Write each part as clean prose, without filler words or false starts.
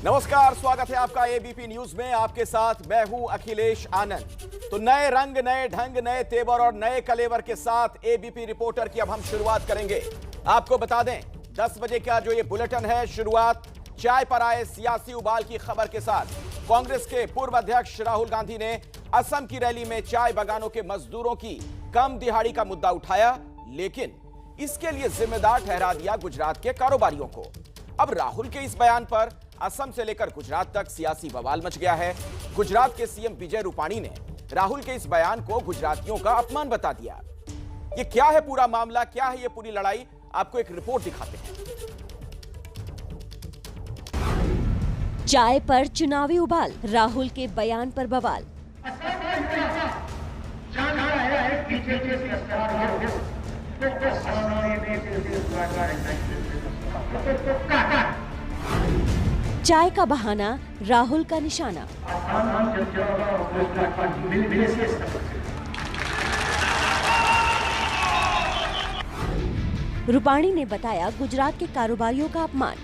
नमस्कार, स्वागत है आपका एबीपी न्यूज में। आपके साथ मैं हूं अखिलेश आनंद। तो नए रंग, नए ढंग, नए तेवर और नए कलेवर के साथ एबीपी रिपोर्टर की अब हम शुरुआत करेंगे। आपको बता दें 10 बजे का जो ये बुलेटिन है, शुरुआत चाय पर आए सियासी उबाल की खबर के साथ। कांग्रेस के पूर्व अध्यक्ष राहुल गांधी ने असम की रैली में चाय बागानों के मजदूरों की कम दिहाड़ी का मुद्दा उठाया, लेकिन इसके लिए जिम्मेदार ठहरा दिया गुजरात के कारोबारियों को। अब राहुल के इस बयान पर असम से लेकर गुजरात तक सियासी बवाल मच गया है। गुजरात के सीएम विजय रूपाणी ने राहुल के इस बयान को गुजरातियों का अपमान बता दिया। ये क्या है पूरा मामला, क्या है ये पूरी लड़ाई, आपको एक रिपोर्ट दिखाते हैं। चाय पर चुनावी उबाल, राहुल के बयान पर बवाल। चाय का बहाना, राहुल का निशाना। रूपाणी ने बताया गुजरात के कारोबारियों का अपमान।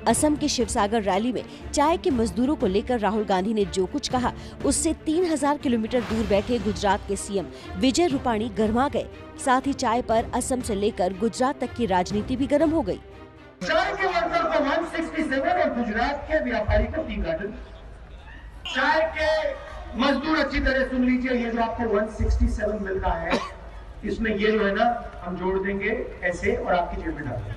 असम के शिवसागर रैली में चाय के मजदूरों को लेकर राहुल गांधी ने जो कुछ कहा, उससे 3000 किलोमीटर दूर बैठे गुजरात के सीएम विजय रूपाणी गर्मा गए। साथ ही चाय पर असम से लेकर गुजरात तक की राजनीति भी गर्म हो गई। चाय के वर्कर को 167 और गुजरात के व्यापारी को टी गार्डन। चाय के मजदूर अच्छी तरह सुन लीजिए, ये जो आपको 167 मिलता है, इसमें ये जो है ना हम जोड़ देंगे ऐसे और आपकी जेब में डाल देंगे।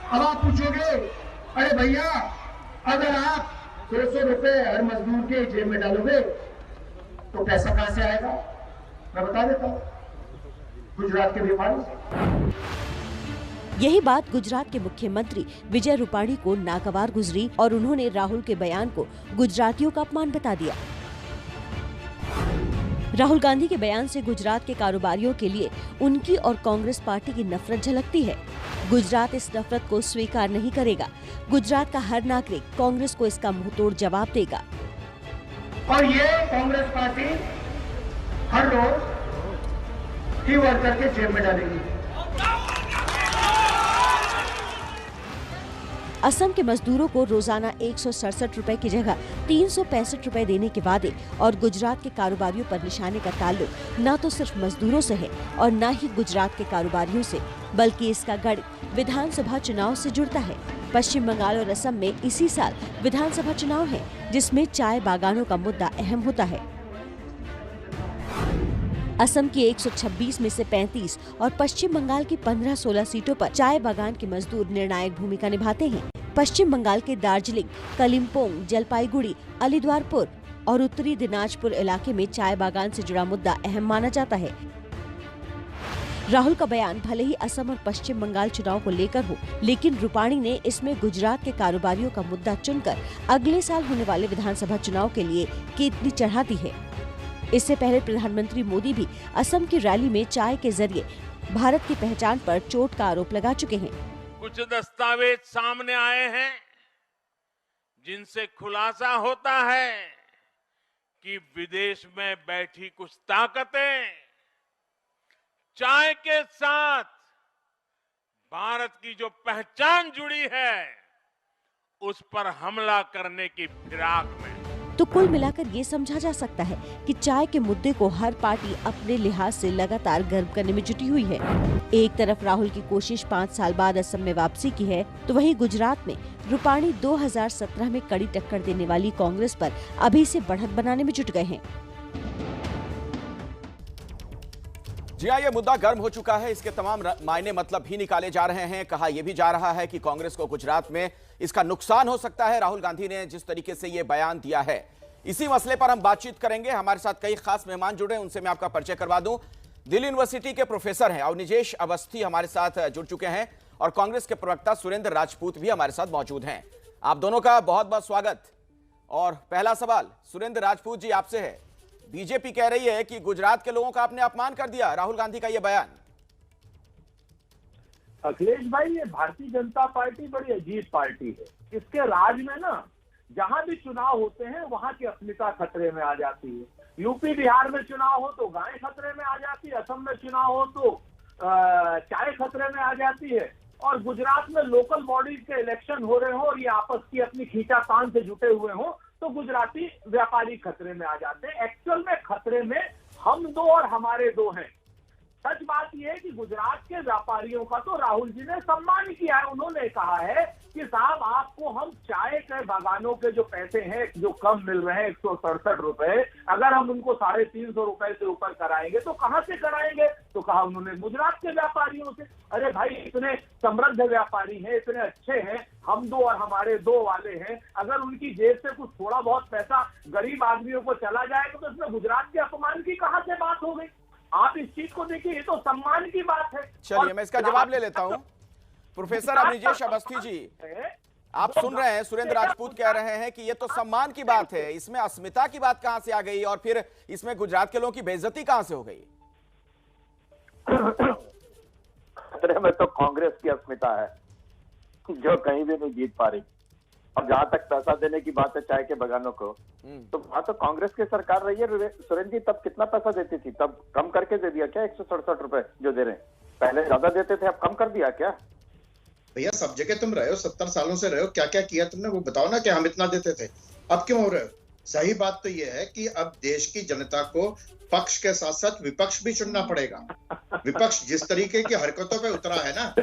अब आप पूछोगे अरे भैया, अगर आप 200 रुपए हर मजदूर के जेब में डालोगे तो पैसा कहां से आएगा? मैं बता देता हूं, गुजरात के व्यापारी से। यही बात गुजरात के मुख्यमंत्री विजय रूपाणी को नागवार गुजरी और उन्होंने राहुल के बयान को गुजरातियों का अपमान बता दिया। राहुल गांधी के बयान से गुजरात के कारोबारियों के लिए उनकी और कांग्रेस पार्टी की नफरत झलकती है। गुजरात इस नफरत को स्वीकार नहीं करेगा। गुजरात का हर नागरिक कांग्रेस को इसका मुंहतोड़ जवाब देगा। और ये कांग्रेस पार्टी हर रोज टी वर्कर के जेब में डालेगी। असम के मजदूरों को रोजाना 167 रुपए की जगह 365 रुपए देने के वादे और गुजरात के कारोबारियों पर निशाने का ताल्लुक न तो सिर्फ मजदूरों से है और न ही गुजरात के कारोबारियों से, बल्कि इसका गढ़ विधानसभा चुनाव से जुड़ता है। पश्चिम बंगाल और असम में इसी साल विधानसभा चुनाव है, जिसमें चाय बागानों का मुद्दा अहम होता है। असम की 126 में से 35 और पश्चिम बंगाल की 15-16 सीटों पर चाय बागान के मजदूर निर्णायक भूमिका निभाते हैं। पश्चिम बंगाल के दार्जिलिंग, कलिम्पोंग, जलपाईगुड़ी, अलीद्वारपुर और उत्तरी दिनाजपुर इलाके में चाय बागान से जुड़ा मुद्दा अहम माना जाता है। राहुल का बयान भले ही असम और पश्चिम बंगाल चुनाव को लेकर हो, लेकिन रूपाणी ने इसमें गुजरात के कारोबारियों का मुद्दा चुनकर अगले साल होने वाले विधानसभा चुनाव के लिए केतली चढ़ा दी है। इससे पहले प्रधानमंत्री मोदी भी असम की रैली में चाय के जरिए भारत की पहचान पर चोट का आरोप लगा चुके हैं। कुछ दस्तावेज सामने आए हैं जिनसे खुलासा होता है कि विदेश में बैठी कुछ ताकतें चाय के साथ भारत की जो पहचान जुड़ी है उस पर हमला करने की फिराक में। तो कुल मिलाकर ये समझा जा सकता है कि चाय के मुद्दे को हर पार्टी अपने लिहाज से लगातार गर्व करने में जुटी हुई है। एक तरफ राहुल की कोशिश 5 साल बाद असम में वापसी की है, तो वहीं गुजरात में रूपाणी 2017 में कड़ी टक्कर देने वाली कांग्रेस पर अभी से बढ़त बनाने में जुट गए हैं। जी हाँ, ये मुद्दा गर्म हो चुका है। इसके तमाम मायने मतलब भी निकाले जा रहे हैं। कहा यह भी जा रहा है कि कांग्रेस को गुजरात में इसका नुकसान हो सकता है। राहुल गांधी ने जिस तरीके से ये बयान दिया है, इसी मसले पर हम बातचीत करेंगे। हमारे साथ कई खास मेहमान जुड़े, उनसे मैं आपका परिचय करवा दूं। दिल्ली यूनिवर्सिटी के प्रोफेसर हैं अवनिजेश अवस्थी हमारे साथ जुड़ चुके हैं और कांग्रेस के प्रवक्ता सुरेंद्र राजपूत भी हमारे साथ मौजूद हैं। आप दोनों का बहुत बहुत स्वागत। और पहला सवाल सुरेंद्र राजपूत जी आपसे है। बीजेपी कह रही है कि गुजरात के लोगों का आपने अपमान कर दिया, राहुल गांधी का यह बयान। अखिलेश भाई, ये भारतीय जनता पार्टी बड़ी अजीब पार्टी है। इसके राज में ना जहां भी चुनाव होते हैं वहां की अस्मिता खतरे में आ जाती है। यूपी बिहार में चुनाव हो तो गाय खतरे में आ जाती है, असम में चुनाव हो तो चाय खतरे में आ जाती है, और गुजरात में लोकल बॉडीज के इलेक्शन हो रहे हो और ये आपस की अपनी खींचातान से जुटे हुए हो, तो गुजराती व्यापारी खतरे में आ जाते हैं। एक्चुअल में खतरे में हम दो और हमारे दो हैं। सच बात यह है कि गुजरात के व्यापारियों का तो राहुल जी ने सम्मान किया है। उन्होंने कहा है कि साहब आपको हम चाय के बागानों के जो पैसे हैं जो कम मिल रहे हैं 167 रुपए, अगर हम उनको 350 रुपए से ऊपर कराएंगे तो कहां से कराएंगे? तो कहा उन्होंने गुजरात के व्यापारियों से। अरे भाई इतने समृद्ध व्यापारी हैं, इतने अच्छे हैं, हम दो और हमारे दो वाले हैं, अगर उनकी जेब से कुछ थोड़ा बहुत पैसा गरीब आदमियों को चला जाएगा तो इसमें गुजरात के अपमान की कहां से बात हो गई? आप इस चीज को देखिए, ये तो सम्मान की बात है। चलिए मैं इसका जवाब ले लेता हूं। प्रोफेसर अवनिजेश अवस्थी जी, आप सुन रहे हैं, सुरेंद्र राजपूत कह रहे हैं कि ये तो सम्मान की बात है, इसमें अस्मिता की बात कहां से आ गई और फिर इसमें गुजरात के लोगों की बेइज्जती कहां से हो गई? खतरे में तो कांग्रेस की अस्मिता है जो कहीं भी नहीं जीत पा रही। और जहां तक पैसा देने की बात है चाय के बगानों को, तो वहां तो कांग्रेस की सरकार रही है। सुरेंद्र जी तब कितना पैसा देती थी? तब कम करके दे दिया क्या 167 रुपए जो दे रहे हैं? पहले ज्यादा देते थे, अब कम कर दिया क्या? भैया सब जगह तुम रहे हो, 70 सालों से रहे हो, क्या क्या किया तुमने वो बताओ ना। कि हम इतना देते थे, अब क्यों हो रहे हो? सही बात तो ये है कि अब देश की जनता को पक्ष के साथ साथ विपक्ष भी चुनना पड़ेगा। विपक्ष जिस तरीके की हरकतों पे उतरा है ना,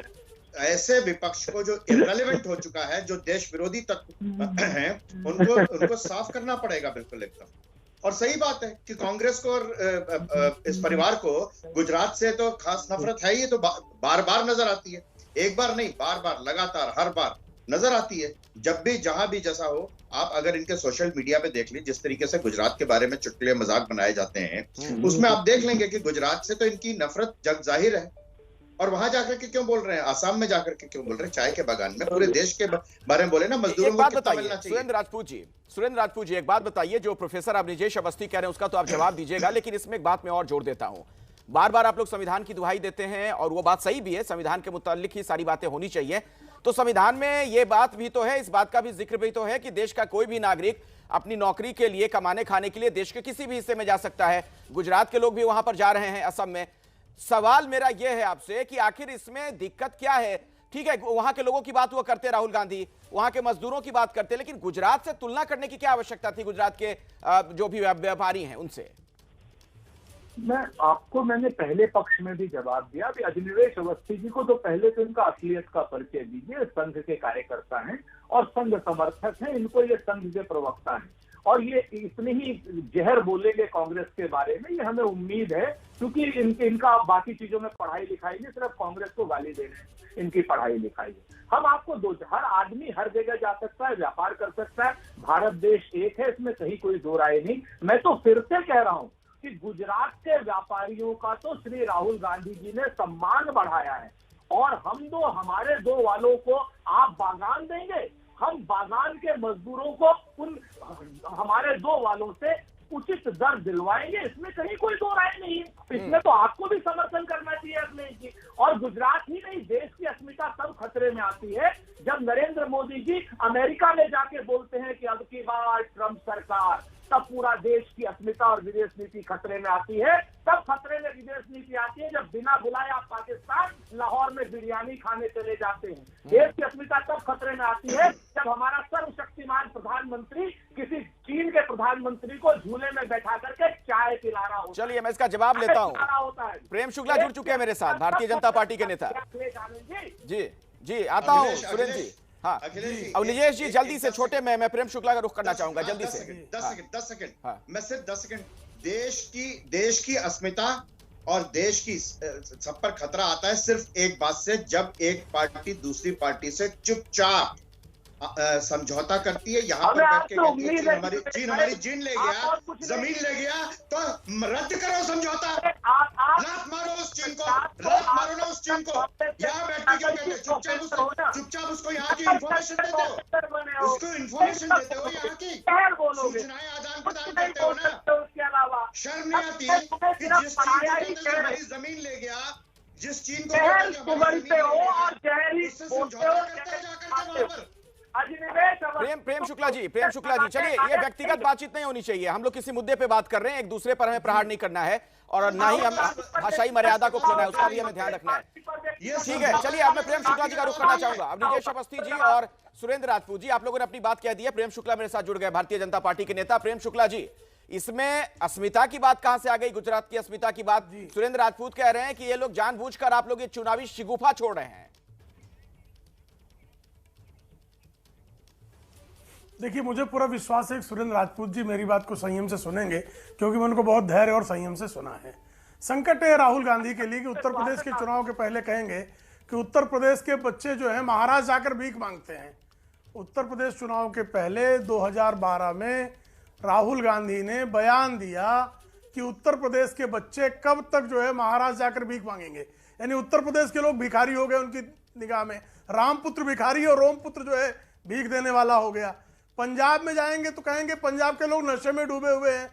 ऐसे विपक्ष को जो इररिलेवेंट हो चुका है, जो देश विरोधी तत्व हैं, उनको साफ करना पड़ेगा बिल्कुल एकदम। और सही बात है कि कांग्रेस को और इस परिवार को गुजरात से तो खास नफरत है। ये तो बार बार नजर आती है, एक बार नहीं बार बार लगातार हर बार नजर आती है। जब भी जहां भी जैसा हो, आप अगर इनके सोशल मीडिया पे देख लीजिए जिस तरीके से गुजरात के बारे में चुटकुले मजाक बनाए जाते हैं, उसमें आप देख लेंगे कि गुजरात से तो इनकी नफरत जग जाहिर है। और वहां जाकर के क्यों बोल रहे हैं, आसाम में जाकर के क्यों बोल रहे हैं, चाय के बागान में पूरे देश के बारे में बोले ना, मजदूरों को कितना मिलना चाहिए। सुरेंद्र राजपूत जी एक बात बताइए, जो प्रोफेसर अवनिजेश अवस्थी कह रहे हैं उसका तो आप जवाब दीजिएगा, लेकिन इसमें एक बात मैं और जोड़ देता हूं। बार बार आप लोग संविधान की दुहाई देते हैं और वो बात सही भी है, संविधान के मुतालिक ही सारी बातें होनी चाहिए। तो संविधान में ये बात भी तो है, इस बात का भी जिक्र भी तो है कि देश का कोई भी नागरिक अपनी नौकरी के लिए, कमाने खाने के लिए देश के किसी भी हिस्से में जा सकता है। गुजरात के लोग भी वहां पर जा रहे हैं, असम में। सवाल मेरा यह है आपसे कि आखिर इसमें दिक्कत क्या है? ठीक है, वहां के लोगों की बात वो करते, राहुल गांधी वहां के मजदूरों की बात करते, लेकिन गुजरात से तुलना करने की क्या आवश्यकता थी? गुजरात के जो भी व्यापारी हैं उनसे मैंने पहले पक्ष में भी जवाब दिया। अभी अवनिजेश अवस्थी जी को तो पहले तो इनका असलियत का परिचय दीजिए। संघ के कार्यकर्ता हैं और संघ समर्थक हैं, इनको ये संघ के प्रवक्ता हैं और ये इतने ही जहर बोलेंगे कांग्रेस के बारे में, ये हमें उम्मीद है, क्योंकि इनका बाकी चीजों में पढ़ाई लिखाई नहीं, सिर्फ कांग्रेस को गाली देने इनकी पढ़ाई लिखाई है। हम आपको हर आदमी हर जगह जा सकता है, व्यापार कर सकता है, भारत देश एक है, इसमें कहीं कोई दो राय नहीं। मैं तो फिर से कह रहा हूं कि गुजरात के व्यापारियों का तो श्री राहुल गांधी जी ने सम्मान बढ़ाया है, और हम दो हमारे दो वालों को आप बागान देंगे, हम बागान के मजदूरों को उन हमारे दो वालों से उचित दर दिलवाएंगे, इसमें कहीं कोई दो राय नहीं है। इसमें तो आपको भी समर्थन करना चाहिए अपने की। और गुजरात ही नहीं, देश की अस्मिता तब खतरे में आती है जब नरेंद्र मोदी जी अमेरिका में जाके बोलते हैं कि अब की बार ट्रंप सरकार, तब पूरा देश की अस्मिता और विदेश नीति खतरे में आती है। तब खतरे में विदेश नीति आती है जब बिना बुलाए आप पाकिस्तान लाहौर में बिरयानी खाने चले जाते हैं। देश की अस्मिता तब खतरे में आती है जब हमारा सर्वशक्तिमान प्रधानमंत्री किसी चीन के प्रधानमंत्री को झूले में बैठा करके चाय पिला रहा होता है। चलिए मैं इसका जवाब लेता हूँ। प्रेम शुक्ला जुड़ चुके हैं मेरे साथ, भारतीय जनता पार्टी के नेता। जी आता हूँ सुरेंद्र जी। हाँ अवनिजेश जी जल्दी से, छोटे में मैं प्रेम शुक्ला का रुख करना चाहूंगा जल्दी से। 10 सेकंड मैं सिर्फ 10 सेकंड। देश की अस्मिता और देश की सब पर खतरा आता है सिर्फ एक बात से, जब एक पार्टी दूसरी पार्टी से चुपचाप समझौता करती है, यहाँ पर बैठ के कहती है हमारी जीन ले गया, जमीन ले गया, तो रद्द करो समझौता, लात मारो उस चीन को, लात मारो ना उस चीन को। यहाँ बैठ के क्या कहते हैं, चुपचाप उसको यहाँ की इंफॉर्मेशन देते हो, उसको इंफॉर्मेशन देते हो, यहाँ की सूचनाएं आदान प्रदान करते हो ना। शर्म नहीं आती कि जिस चीन को हमारी जमीन ले गया, जिस चीन को उससे समझौता करते हैं जाकर के वहां पर। अधिनिवेश प्रेम शुक्ला जी, चलिए ये व्यक्तिगत बातचीत नहीं होनी चाहिए, हम लोग किसी मुद्दे पे बात कर रहे हैं, एक दूसरे पर हमें प्रहार नहीं करना है और ना ही हम भाषाई मर्यादा को खोना है, उसका भी हमें ध्यान रखना है। ठीक है, चलिए अब मैं प्रेम शुक्ला जी का रुख करना चाहूंगा। अब निजेश अवस्थी जी और सुरेंद्र राजपूत जी, आप लोगों ने अपनी बात कह दी है। प्रेम शुक्ला मेरे साथ जुड़ गए, भारतीय जनता पार्टी के नेता। प्रेम शुक्ला जी, इसमें अस्मिता की बात कहां से आ गई, गुजरात की अस्मिता की बात? सुरेंद्र राजपूत कह रहे हैं कि ये लोग जानबूझकर आप लोग ये चुनावी शिगुफा छोड़ रहे हैं। देखिए, मुझे पूरा विश्वास है कि सुरेंद्र राजपूत जी मेरी बात को संयम से सुनेंगे, क्योंकि मैं उनको बहुत धैर्य और संयम से सुना है। संकट है राहुल गांधी के लिए कि उत्तर प्रदेश के चुनाव के पहले कहेंगे कि उत्तर प्रदेश के बच्चे जो है महाराज जाकर भीख मांगते हैं। उत्तर प्रदेश चुनाव के पहले 2012 में राहुल गांधी ने बयान दिया कि उत्तर प्रदेश के बच्चे कब तक जो है महाराज जाकर भीख मांगेंगे, यानी उत्तर प्रदेश के लोग भिखारी हो गए उनकी निगाह में। रामपुत्र भिखारी और रोमपुत्र जो है भीख देने वाला हो गया। पंजाब में जाएंगे तो कहेंगे पंजाब के लोग नशे में डूबे हुए हैं।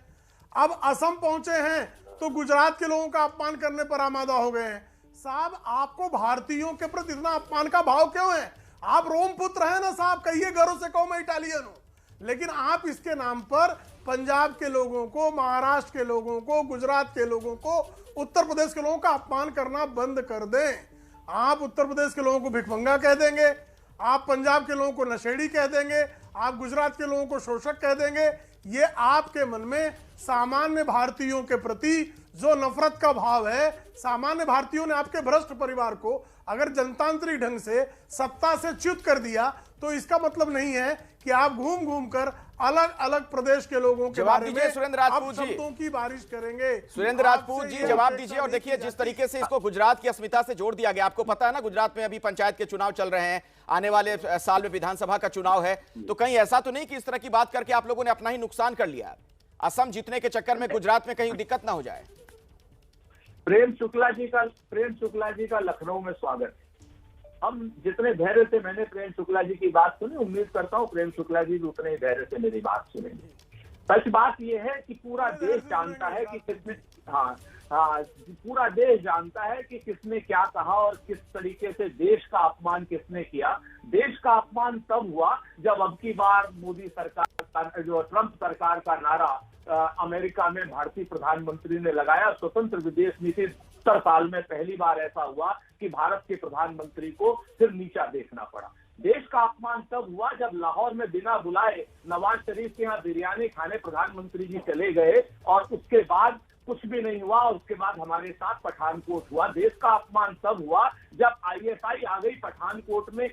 अब असम पहुंचे हैं तो गुजरात के लोगों का अपमान करने पर आमादा हो गए हैं। साहब, आपको भारतीयों के प्रति इतना अपमान का भाव क्यों है? आप रोम पुत्र हैं ना साहब, कहिए गर्व से कहो मैं इटालियन हूं, लेकिन आप इसके नाम पर पंजाब के लोगों को, महाराष्ट्र के लोगों को, गुजरात के लोगों को, उत्तर प्रदेश के लोगों का अपमान करना बंद कर दें। आप उत्तर प्रदेश के लोगों को भिखमंगा कह देंगे, आप पंजाब के लोगों को नशेड़ी कह देंगे, आप गुजरात के लोगों को शोषक कह देंगे। ये आपके मन में सामान्य भारतीयों के प्रति जो नफरत का भाव है, सामान्य भारतीयों ने आपके भ्रष्ट परिवार को अगर जनतांत्रिक ढंग से सत्ता से च्युत कर दिया तो इसका मतलब नहीं है कि आप घूम घूम कर अलग अलग प्रदेश के लोगों के बारे में सुरेंद्र राजपूत जी शब्दों की बारिश करेंगे। सुरेंद्र राजपूत जी जवाब दीजिए। और देखिए, जिस तरीके से इसको गुजरात की अस्मिता से जोड़ दिया गया, आपको पता है ना गुजरात में अभी पंचायत के चुनाव चल रहे हैं, आने वाले साल में विधानसभा का चुनाव है, तो कहीं ऐसा तो नहीं कि इस तरह की बात करके आप लोगों ने अपना ही नुकसान कर लिया, असम जीतने के चक्कर में गुजरात में कहीं दिक्कत ना हो जाए? प्रेम शुक्ला जी का लखनऊ में स्वागत। हम जितने धैर्य से मैंने प्रेम शुक्ला जी की बात सुनी, उम्मीद करता हूं प्रेम शुक्ला जी भी उतने ही धैर्य से मेरी बात सुनेंगे। सच बात यह है कि पूरा देश जानता है कि किसने पूरा देश जानता है कि किसने क्या कहा और किस तरीके से देश का अपमान किसने किया। देश का अपमान तब हुआ जब अब की बार मोदी सरकार, जो ट्रंप सरकार का नारा अमेरिका में भारतीय प्रधानमंत्री ने लगाया। स्वतंत्र विदेश नीति 70 साल में पहली बार ऐसा हुआ कि भारत के प्रधानमंत्री को सिर नीचा देखना पड़ा। देश का अपमान तब हुआ जब लाहौर में बिना बुलाए नवाज शरीफ के यहाँ बिरयानी खाने प्रधानमंत्री जी चले गए और उसके बाद कुछ भी नहीं हुआ और उसके बाद हमारे साथ पठानकोट हुआ। देश का अपमान तब हुआ जब आईएसआई आ गई पठानकोट में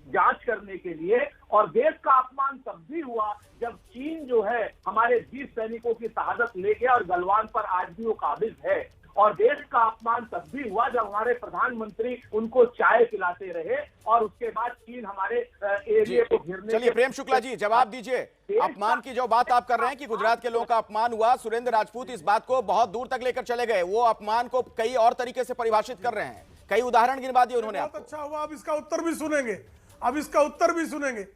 जांच करने के लिए, और देश का अपमान तब भी हुआ जब चीन जो है हमारे 20 सैनिकों की शहादत ले गया और गलवान पर आज भी वो काबिज है। और देश का अपमान तब भी हुआ जब हमारे प्रधानमंत्री उनको चाय पिलाते रहे और उसके बाद चीन हमारे एरिया को घेरने। चलिए प्रेम शुक्ला जी जवाब दीजिए। अपमान की जो बात आप कर रहे हैं कि गुजरात के लोगों का अपमान हुआ, सुरेंद्र राजपूत इस बात को बहुत दूर तक लेकर चले गए, वो अपमान को कई और तरीके से परिभाषित कर रहे हैं, कई उदाहरण गिनवा दिए उन्होंने। बहुत अच्छा हुआ, अब इसका उत्तर भी सुनेंगे।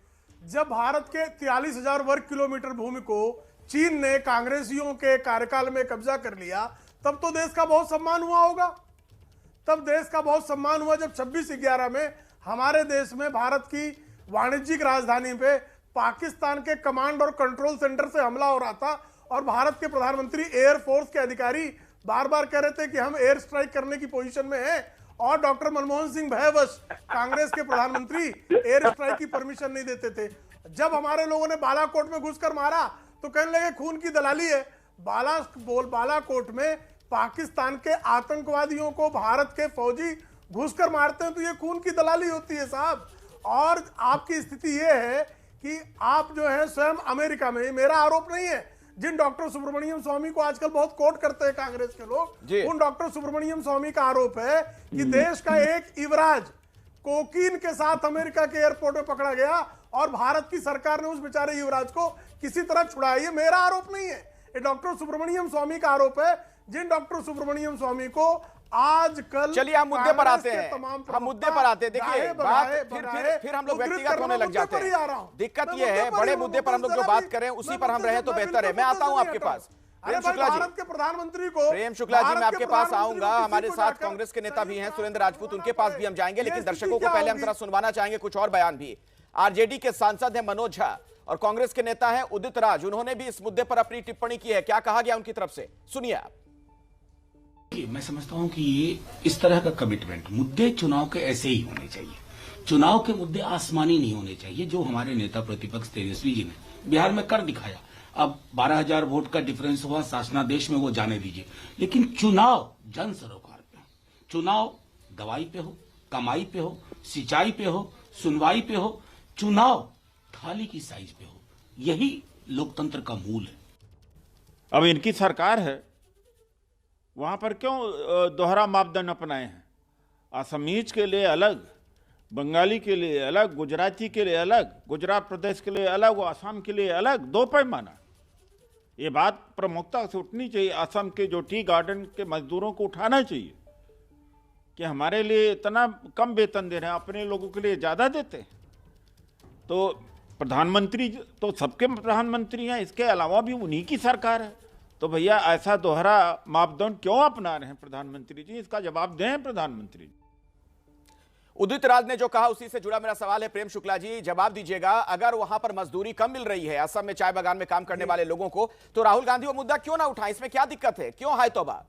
जब भारत के 43,000 वर्ग किलोमीटर भूमि को चीन ने कांग्रेसियों के कार्यकाल में कब्जा कर लिया, तब तो देश का बहुत सम्मान हुआ होगा। तब देश का बहुत सम्मान हुआ जब 26/11 में हमारे देश में भारत की वाणिज्यिक राजधानी पे पाकिस्तान के कमांड और कंट्रोल सेंटर से हमला हो रहा था और भारत के प्रधानमंत्री एयरफोर्स के अधिकारी बार बार कह रहे थे कि हम एयर स्ट्राइक करने की पोजीशन में हैं, और डॉक्टर मनमोहन सिंह भयवश कांग्रेस के प्रधानमंत्री एयर स्ट्राइक की परमिशन नहीं देते थे। जब हमारे लोगों ने बालाकोट में घुसकर मारा तो कहने लगे खून की दलाली है। बालाकोट में पाकिस्तान के आतंकवादियों को भारत के फौजी घुसकर मारते हैं तो ये खून की दलाली होती है साहब। और आपकी स्थिति ये है कि आप जो है स्वयं अमेरिका में, मेरा आरोप नहीं है, जिन डॉक्टर सुब्रमण्यम स्वामी को आजकल बहुत कोट करते हैं कांग्रेस के लोग, उन डॉक्टर सुब्रमण्यम स्वामी का आरोप है कि देश का एक युवराज कोकीन के साथ अमेरिका के एयरपोर्ट में पकड़ा गया और भारत की सरकार ने उस बेचारे युवराज को किसी तरह छुड़ाया। ये मेरा आरोप नहीं है, ये डॉक्टर सुब्रमण्यम स्वामी का आरोप है। जिन डॉक्टर सुब्रमण्यम स्वामी को आजकल, चलिए हम मुद्दे पर आते हैं, देखिए बात फिर हम लोग व्यक्तिगत होने लग जाते हैं। दिक्कत ये है, बड़े मुद्दे पर हम लोग जो बात करें उसी पर हम रहे तो बेहतर है। मैं आता हूं आपके पास प्रेम शुक्ला जी, भारत के प्रधानमंत्री को, प्रेम शुक्ला जी मैं आपके पास आऊंगा। हमारे साथ कांग्रेस के नेता भी हैं सुरेंद्र राजपूत, उनके पास भी हम जाएंगे, लेकिन दर्शकों को पहले हम जरा सुनवाना चाहेंगे कुछ और बयान भी। आरजेडी के सांसद हैं मनोज झा और कांग्रेस के नेता हैं उदित राज। उन्होंने भी इस मुद्दे पर अपनी टिप्पणी की है। क्या कहा गया उनकी तरफ से, सुनिए आप। मैं समझता हूं कि ये इस तरह का कमिटमेंट, मुद्दे चुनाव के ऐसे ही होने चाहिए। चुनाव के मुद्दे आसमानी नहीं होने चाहिए, जो हमारे नेता प्रतिपक्ष तेजस्वी जी ने बिहार में कर दिखाया। अब 12,000 वोट का डिफरेंस हुआ, शासनादेश में वो जाने दीजिए, लेकिन चुनाव जन सरोकार पे हो, चुनाव दवाई पे हो, कमाई पे हो, सिंचाई पे हो, सुनवाई पे हो, चुनाव थाली की साइज पे हो। यही लोकतंत्र का मूल है। अब इनकी सरकार है, वहां पर क्यों दोहरा मापदंड अपनाए हैं? असमीज के लिए अलग, बंगाली के लिए अलग, गुजराती के लिए अलग, गुजरात प्रदेश के लिए अलग, असम के लिए अलग, दो पैमाना। ये बात प्रमुखता से उठनी चाहिए। असम के जो टी गार्डन के मजदूरों को उठाना चाहिए कि हमारे लिए इतना कम वेतन दे रहे हैं, अपने लोगों के लिए ज्यादा देते हैं। तो प्रधानमंत्री तो सबके प्रधानमंत्री हैं, इसके अलावा भी उन्हीं की सरकार है। तो भैया ऐसा दोहरा मापदंड क्यों अपना रहे हैं प्रधानमंत्री जी? इसका जवाब दें प्रधानमंत्री। उदित राज ने जो कहा उसी से जुड़ा मेरा सवाल है। प्रेम शुक्ला जी जवाब दीजिएगा, अगर वहां पर मजदूरी कम मिल रही है असम में चाय बागान में काम करने वाले लोगों को, तो राहुल गांधी वो मुद्दा क्यों ना उठाएं? इसमें क्या दिक्कत है? क्यों हाय तौबा?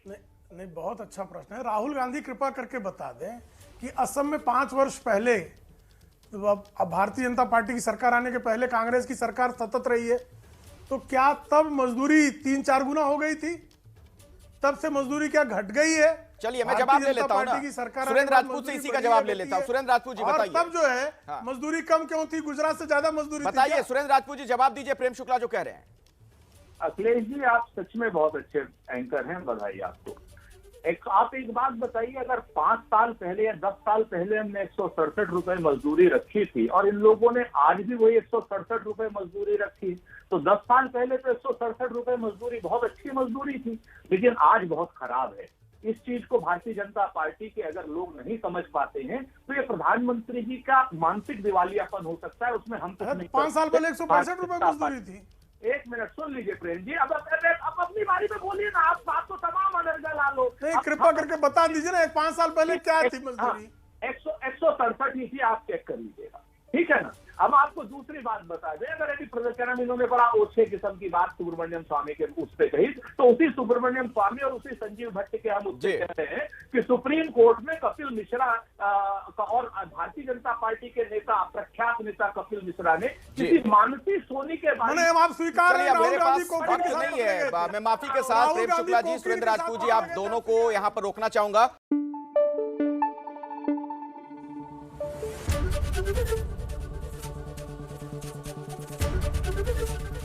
नहीं, बहुत अच्छा प्रश्न है। राहुल गांधी कृपा करके बता दें कि असम में 5 वर्ष पहले, अब भारतीय जनता पार्टी की सरकार आने के पहले कांग्रेस की सरकार सतत रही है, तो क्या तब मजदूरी 3-4 गुना हो गई थी? तब से मजदूरी क्या घट गई है? चलिए मैं जवाब ले लेता हूं ना, सुरेंद्र राजपूत से इसी का जवाब ले लेता हूं। सुरेंद्र राजपूत जी बताइए, तब जो है मजदूरी कम क्यों थी? गुजरात से ज्यादा मजदूरी बताइए। सुरेंद्र राजपूत जी जवाब दीजिए प्रेम शुक्ला जो कह रहे हैं। अखिलेश जी आप सच में बहुत अच्छे एंकर हैं, बधाई आपको। आप एक बात बताइए, अगर 5 साल पहले या 10 साल पहले हमने 167 रुपए मजदूरी रखी थी और इन लोगों ने आज भी वही 167 रुपए मजदूरी रखी, तो 10 साल पहले तो 167 रुपए मजदूरी बहुत अच्छी मजदूरी थी, लेकिन आज बहुत खराब है। इस चीज को भारतीय जनता पार्टी के अगर लोग नहीं समझ पाते हैं तो ये प्रधानमंत्री जी का मानसिक दिवालियापन हो सकता है। उसमें हम 5 साल पहले 165 रुपए मजदूरी थी। एक मिनट सुन लीजिए प्रेम जी, अब अपनी बारी में बोलिए ना, आप बात तो तमाम अनर्गल ला लो। नहीं, कृपा करके बता दीजिए ना 5 साल पहले क्या थी मजदूरी? 167 ही थी, आप चेक कर लीजिएगा, ठीक है ना। अब आपको दूसरी बात बता दें, अगर यदि प्रदर्शन इन्होंने बड़ा ओछे किस्म की बात सुब्रमण्यम स्वामी के उस पे कही, तो उसी सुब्रमण्यम स्वामी और उसी संजीव भट्ट के हम उससे कहते हैं कि सुप्रीम कोर्ट में कपिल मिश्रा और भारतीय जनता पार्टी के नेता, प्रख्यात नेता कपिल मिश्रा ने किसी मानसी सोनी के बारे में आप स्वीकार मेरे पास वक्त नहीं है, मैं माफी के साथ प्रेम शुक्ला जी, सुरेंद्र राजपूत जी, आप दोनों को यहाँ पर रोकना चाहूंगा।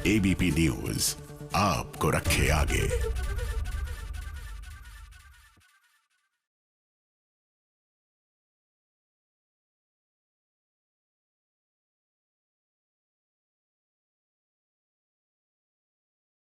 एबीपी न्यूज आपको रखे आगे।